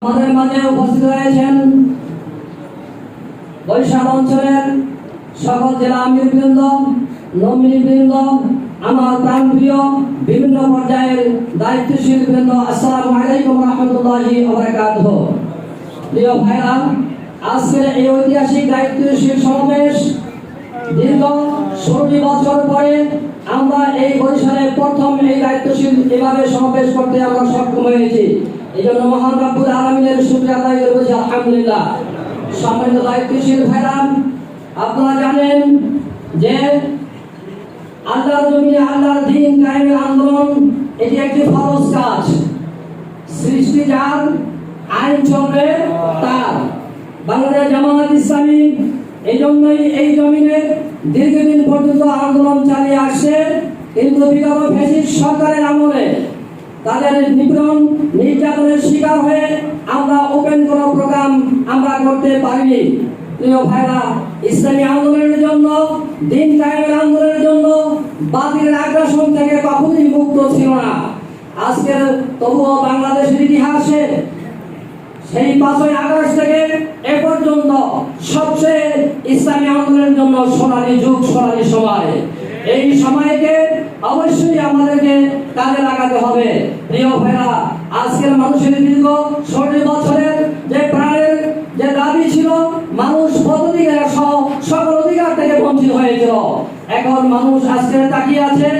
আমাদের মাঝে উপস্থিত রয়েছেন বরিশাল অঞ্চলের সকল জেলা আমিরবৃন্দ, নমিনীবৃন্দ, আমার প্রাণপ্রিয় বিভিন্ন পর্যায়ের দায়িত্বশীল বৃন্দ। আসসালামু আলাইকুম রহমতুল্লাহি ওয়া বারাকাতুহু। প্রিয় ভাইরা, আজকের এই ঐতিহাসিক দায়িত্বশীল সমাবেশ দীর্ঘ 16 বছর পরে আমরা এই বরিশালে প্রথম এই দায়িত্বশীল এভাবে সমাবেশ করতে আমরা সক্ষম হয়েছি। এই জন্য মহান রব্বুল আলামিনের শুকরিয়া আদায় করছি, আলহামদুলিল্লাহ। সম্মানিত দায়িত্বশীল ভাইরা, আপনারা জানেন যে আল্লাহর জমিনে আল্লাহর দ্বীন কায়েমের আন্দোলন এটি একটি ফরজ কাজ। সৃষ্টি যার, আইন চলবে তার। বাংলাদেশ জামায়াত ইসলামী এই জন্যই এই জমিনে দীর্ঘদিন পর্যন্ত আন্দোলন চালিয়ে আসছে, কিন্তু বিগত ফ্যাসিস্ট সরকারের আমলে তাদের নিপীড়ন নির্যাতনের শিকার হয়ে আমরা ওপেন কোনো প্রোগ্রাম আমরা করতে পারিনি। প্রিয় ভাইরা, ইসলামী আন্দোলনের জন্য, দ্বীন কায়েমের আন্দোলনের জন্য বাতিলের আগ্রাসন থেকে কখনোই মুক্ত ছিল না। আজকের তবুও বাংলাদেশের ইতিহাসে সেই 5ই আগস্ট থেকে এ পর্যন্ত সবচেয়ে ইসলামী আন্দোলনের জন্য সোনালী যুগ, সোনালী সময়। এই সময়কে অবশ্যই আমাদেরকে কাজে লাগাতে হবে। প্রিয় ভাইরা, আজকের মানুষের দীর্ঘ 16 বছরের যে প্রাণের যে দাবি ছিল, মানুষ পদাধিকার সহ সকল অধিকার থেকে বঞ্চিত হয়েছিল। এখন মানুষ আজকে তাকিয়ে আছে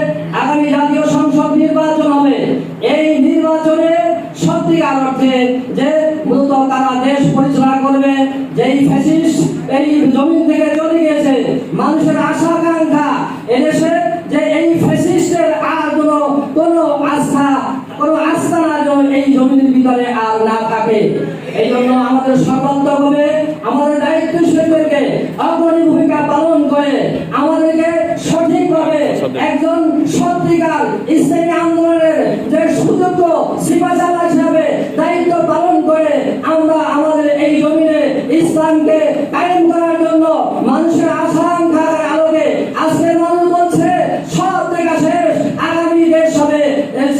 আগামী জাতীয় সংসদ নির্বাচন হবে। এই নির্বাচনে সত্যিকার অর্থে যে মূলত তারা দেশ পরিচালনা করবে, যেই ফ্যাসিস্ট এই জমিন থেকে চলে গিয়েছে, মানুষের আশা আকাঙ্ক্ষা এদেশে যে এই ফ্যাসিস্টের আর কোনো আস্থা না যেন এই জমিনের ভিতরে আর না থাকে। এই জন্য আমাদের সর্বাত্মকভাবে আমাদের দায়িত্বশীলদেরকে অগ্রণী ভূমিকা পালন করে আমাদেরকে সঠিকভাবে একজন সত্যিকার ইসলামী আন্দোলনের যে সুযোগ্য সিপাহসালার হিসাবে দায়িত্ব পালন করে আমরা আমাদের এই জমিনে ইসলামকে কায়েম করার জন্য মানুষের আশা আকাঙ্ক্ষার আলোকে আজকের মানুষ বলছে সব দেখা শেষ, আগামী দেশ হবে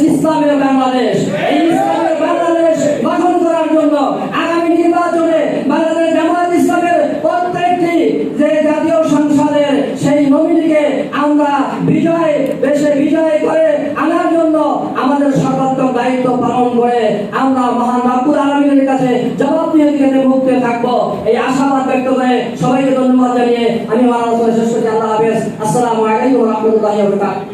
ইসলামের বাংলাদেশ। এই ইসলামের বাংলাদেশ গঠন করার জন্য আগামী নির্বাচনে বাংলাদেশ জামায়াত ইসলামের প্রত্যেকটি যে জাতীয় সংসদের সেই নমিনিকে আমরা বিজয় করে আনার জন্য আমাদের সর্বাত্মক দায়িত্ব পালন করে আমরা মহান রব্বুল আলামিনের কাছে জবাবদিহি থেকে মুক্ত থাকবো, এই আশাবাদ ব্যক্ত করে সবাইকে ধন্যবাদ জানিয়ে আমি আমার আলোচনা শেষ করছি। আল্লাহ হাফেজ। আসসালামু আলাইকুম ওয়া রাহমাতুল্লাহি ওয়া বারাকাতুহু।